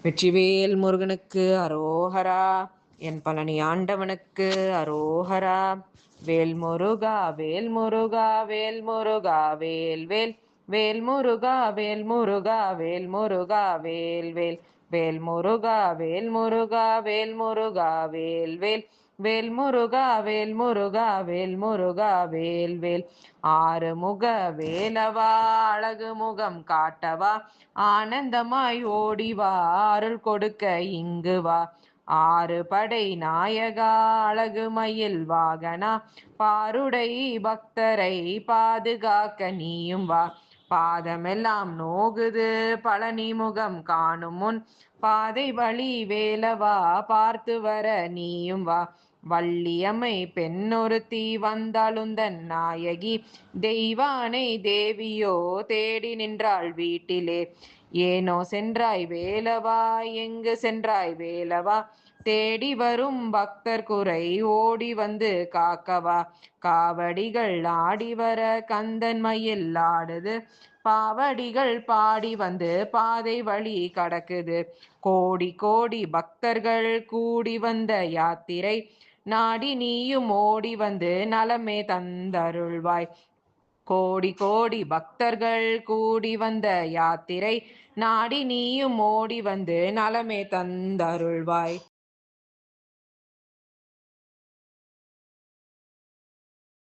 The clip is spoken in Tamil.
வெற்றிவேல் முருகனுக்கு அரோஹரா. என் பழனி ஆண்டவனுக்கு அரோஹரா. வேல் முருகா வேல் முருகா வேல் முருகா வேல் வேல் வேல் முருகா வேல் முருகா வேல் முருகா வேல் வேல் வேல் முருகா வேல் முருகா வேல் முருகா வேல் வேல் வேல் முருகா வேல் முருகா வேல் முருகா வேல் வேல். ஆறுமுக வேலவா அழகு முகம் காட்டவா, ஆனந்தமாய் ஓடிவா அருள் கொடுக்க இங்கு வா. ஆறு படை நாயகா அழகு மயில் வாகனா, பாருடை பக்தரை பாதுகாக்க நீயும் வா. பாதமெல்லாம் நோகுது பழனி முகம் காணும் முன், பாதை வழி வேலவா பார்த்து வர நீயும் வா. வள்ளியம்மை பெண்ணொருத்தி வந்தாளுந்தன் நாயகி, தெய்வானை தேவியோ தேடி நின்றாள் வீட்டிலே. ஏனோ சென்றாய் வேலவா எங்கு சென்றாய் வேலவா, தேடி வரும் பக்தர் குறை ஓடி வந்து காக்கவா. காவடிகள் ஆடி வர கந்தன் மயில் ஆடுது, பாவடிகள் பாடி வந்து பாதை வழி கடக்குது. கோடி கோடி பக்தர்கள் கூடி வந்த யாத்திரை, நாடி நீயும் ஓடி வந்து நலமே தந்தருள்வாய். கோடி கோடி பக்தர்கள் கூடி வந்த யாத்திரை, நாடி நீயும் ஓடி வந்து நலமே தந்தருள்வாய்.